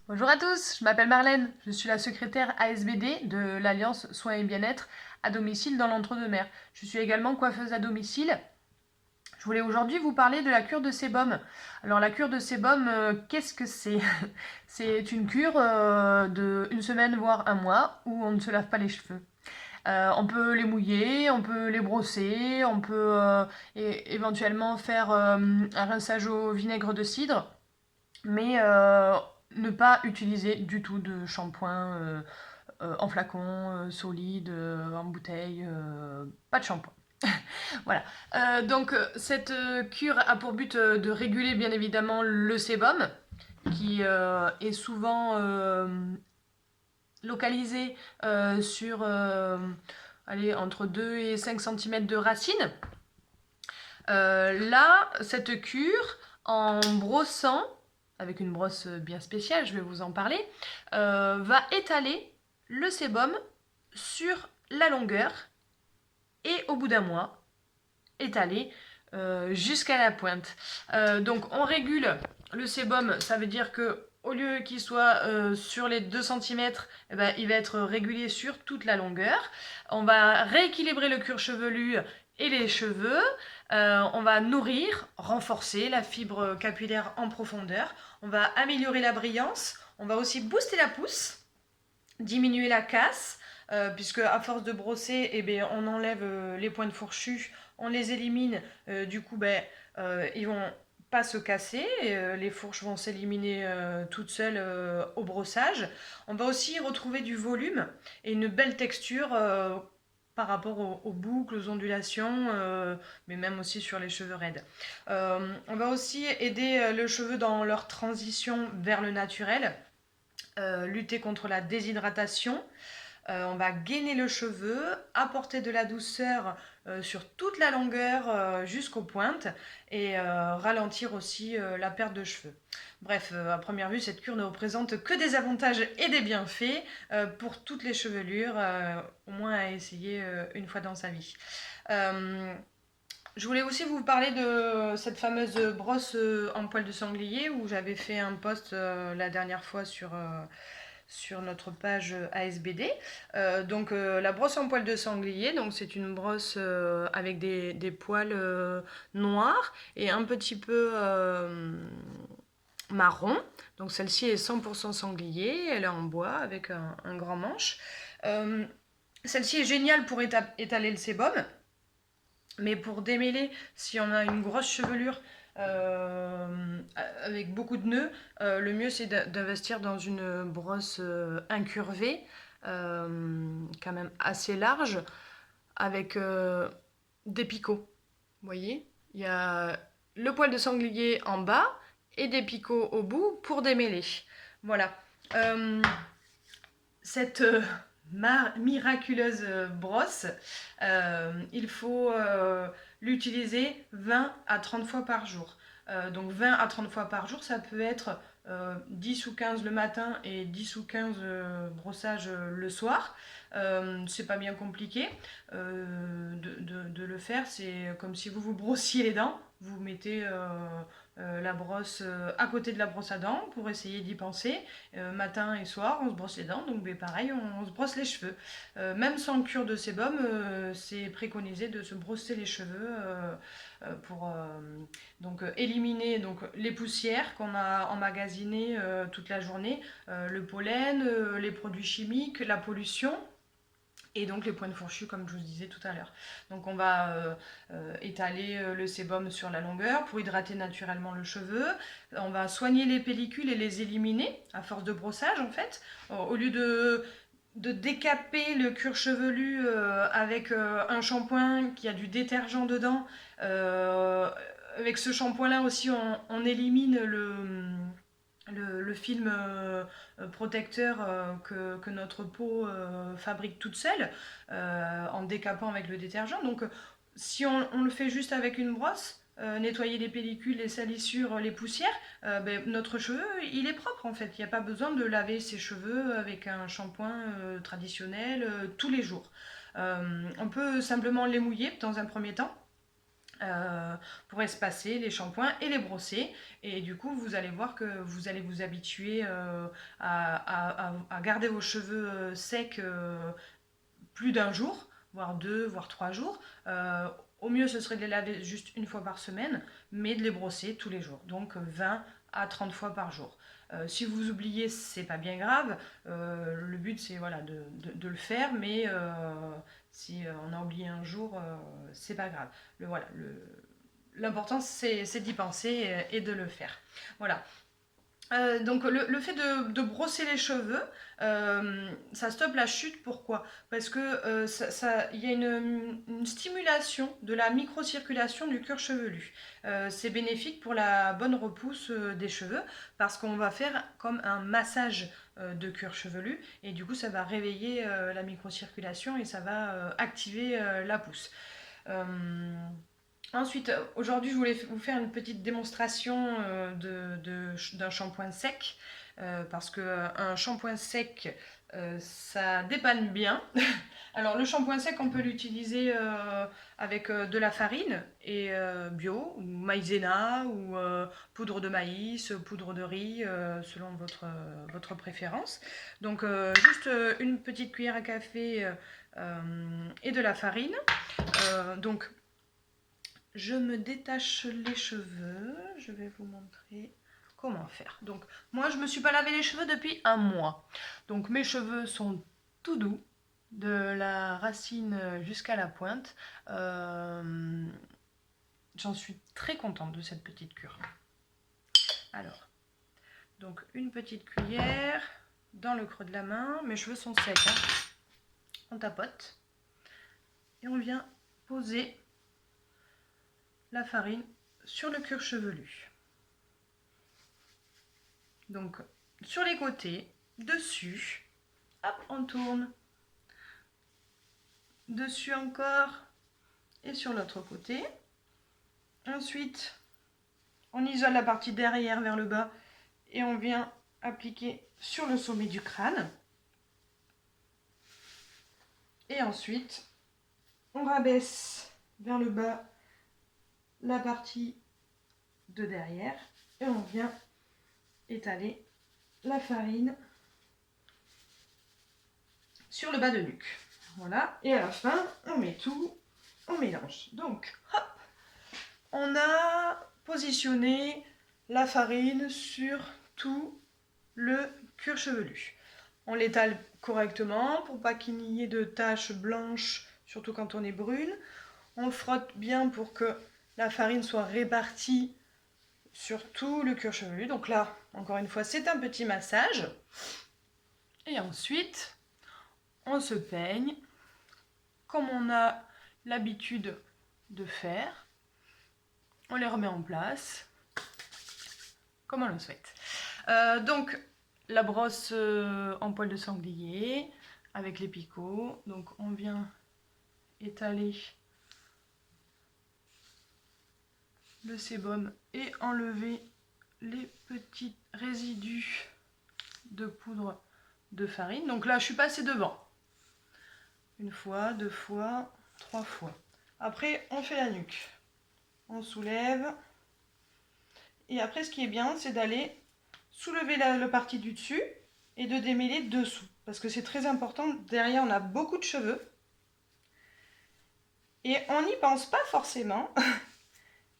Bonjour à tous, je m'appelle Marlène, je suis la secrétaire ASBD de l'Alliance Soins et Bien-être à domicile dans l'Entre-deux-Mers. Je suis également coiffeuse à domicile. Je voulais aujourd'hui vous parler de la cure de sébum. Alors la cure de sébum, qu'est-ce que c'est? C'est une cure de une semaine voire un mois où on ne se lave pas les cheveux. On peut les mouiller, on peut les brosser, on peut éventuellement faire un rinçage au vinaigre de cidre, mais ne pas utiliser du tout de shampoing en flacon, solide, en bouteille, pas de shampoing. Voilà. Donc cette cure a pour but de réguler bien évidemment le sébum, qui est souvent localisé sur allez, entre 2 et 5 cm de racine. Là, cette cure, en brossant, avec une brosse bien spéciale, je vais vous en parler, va étaler le sébum sur la longueur et au bout d'un mois, étaler jusqu'à la pointe. Donc on régule le sébum, ça veut dire que au lieu qu'il soit sur les 2 cm, eh ben, il va être régulé sur toute la longueur. On va rééquilibrer le cuir chevelu et les cheveux. On va nourrir, renforcer la fibre capillaire en profondeur. On va améliorer la brillance. On va aussi booster la pousse, diminuer la casse, puisque à force de brosser, eh bien, on enlève les pointes fourchues, on les élimine, du coup ben, ils vont pas se casser, les fourches vont s'éliminer toutes seules au brossage. On va aussi retrouver du volume et une belle texture par rapport aux boucles, aux ondulations, mais même aussi sur les cheveux raides. On va aussi aider le cheveu dans leur transition vers le naturel, lutter contre la déshydratation. On va gainer le cheveu, apporter de la douceur sur toute la longueur jusqu'aux pointes et ralentir aussi la perte de cheveux. Bref, à première vue, cette cure ne représente que des avantages et des bienfaits pour toutes les chevelures, au moins à essayer une fois dans sa vie. Je voulais aussi vous parler de cette fameuse brosse en poil de sanglier où j'avais fait un post la dernière fois sur notre page ASBD. La brosse en poil de sanglier, donc c'est une brosse avec des poils noirs et un petit peu marron. Donc celle-ci est 100% sanglier, elle est en bois avec un grand manche. Euh, Celle-ci est géniale pour étaler le sébum, mais pour démêler, si on a une grosse chevelure avec beaucoup de nœuds, le mieux c'est d'investir dans une brosse incurvée, quand même assez large, avec des picots. Vous voyez, il y a le poil de sanglier en bas et des picots au bout pour démêler. Voilà. Euh, cette miraculeuse brosse, il faut l'utiliser 20 à 30 fois par jour. Donc 20 à 30 fois par jour, ça peut être 10 ou 15 le matin et 10 ou 15 brossages le soir. C'est pas bien compliqué de le faire. C'est comme si vous vous brossiez les dents. Vous mettez la brosse à côté de la brosse à dents pour essayer d'y penser. Matin et soir, on se brosse les dents, donc pareil, on se brosse les cheveux. Même sans cure de sébum, c'est préconisé de se brosser les cheveux pour éliminer donc, les poussières qu'on a emmagasinées toute la journée, le pollen, les produits chimiques, la pollution et donc les pointes fourchues comme je vous disais tout à l'heure. Donc on va étaler le sébum sur la longueur pour hydrater naturellement le cheveu. On va soigner les pellicules et les éliminer à force de brossage en fait. Au lieu de décaper le cuir chevelu avec un shampoing qui a du détergent dedans, avec ce shampoing là aussi on élimine le film protecteur que notre peau fabrique toute seule en décapant avec le détergent. Donc si on le fait juste avec une brosse, nettoyer les pellicules, les salissures, les poussières, notre cheveu il est propre en fait. Il n'y a pas besoin de laver ses cheveux avec un shampoing traditionnel tous les jours. On peut simplement les mouiller dans un premier temps pour espacer les shampoings et les brosser. Et du coup, vous allez voir que vous allez vous habituer à garder vos cheveux secs plus d'un jour, voire 2, voire 3 jours. Au mieux, ce serait de les laver juste une fois par semaine, mais de les brosser tous les jours. Donc 20 à 30 fois par jour. Si vous oubliez, c'est pas bien grave. Le but, c'est voilà, de le faire, mais si on a oublié un jour, c'est pas grave. L'important, c'est d'y penser et de le faire. Voilà. Donc le fait de brosser les cheveux, ça stoppe la chute. Pourquoi? Parce que y a une stimulation de la microcirculation du cuir chevelu. C'est bénéfique pour la bonne repousse des cheveux parce qu'on va faire comme un massage de cuir chevelu et du coup ça va réveiller la microcirculation et ça va activer la pousse. Ensuite, aujourd'hui, je voulais vous faire une petite démonstration d'un shampoing sec, parce qu'un shampoing sec, ça dépanne bien. Alors, le shampoing sec, on peut l'utiliser avec de la farine et bio, ou maïzena, ou poudre de maïs, poudre de riz, selon votre préférence. Donc, juste une petite cuillère à café et de la farine. Donc, je me détache les cheveux, je vais vous montrer comment faire. Donc moi je me suis pas lavé les cheveux depuis un mois. Donc mes cheveux sont tout doux, de la racine jusqu'à la pointe. J'en suis très contente de cette petite cure. Alors, donc une petite cuillère dans le creux de la main. Mes cheveux sont secs, hein. On tapote et on vient poser la farine sur le cuir chevelu. Donc sur les côtés, dessus, hop, on tourne. Dessus encore et sur l'autre côté. Ensuite, on isole la partie derrière vers le bas et on vient appliquer sur le sommet du crâne. Et ensuite, on rabaisse vers le bas la partie de derrière et on vient étaler la farine sur le bas de nuque. Voilà, et à la fin, on met tout, on mélange. Donc, hop, on a positionné la farine sur tout le cuir chevelu. On l'étale correctement pour pas qu'il n'y ait de taches blanches, surtout quand on est brune. On frotte bien pour que la farine soit répartie sur tout le cuir chevelu. Donc là, encore une fois, c'est un petit massage. Et ensuite, on se peigne comme on a l'habitude de faire. On les remet en place comme on le souhaite. Donc, la brosse en poil de sanglier avec les picots. Donc, on vient étaler le sébum et enlever les petits résidus de poudre de farine. Donc là, je suis passée devant. Une fois, 2 fois, 3 fois. Après, on fait la nuque. On soulève. Et après, ce qui est bien, c'est d'aller soulever le parti du dessus et de démêler dessous. Parce que c'est très important. Derrière, on a beaucoup de cheveux. Et on n'y pense pas forcément.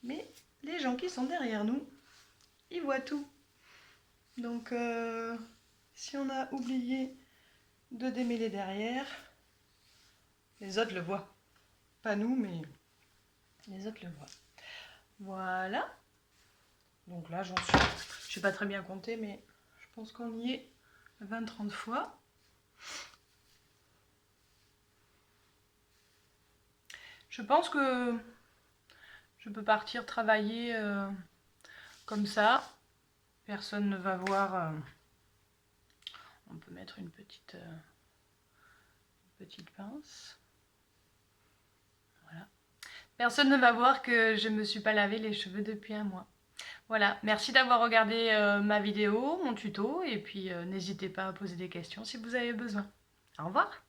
Mais les gens qui sont derrière nous, ils voient tout. Donc, si on a oublié de démêler derrière, les autres le voient. Pas nous, mais les autres le voient. Voilà. Donc là, je sais pas très bien compter, mais je pense qu'on y est 20-30 fois. Je pense que je peux partir travailler comme ça. Personne ne va voir. On peut mettre une petite pince. Voilà. Personne ne va voir que je ne me suis pas lavé les cheveux depuis un mois. Voilà, merci d'avoir regardé ma vidéo, mon tuto, et puis n'hésitez pas à poser des questions si vous avez besoin. Au revoir!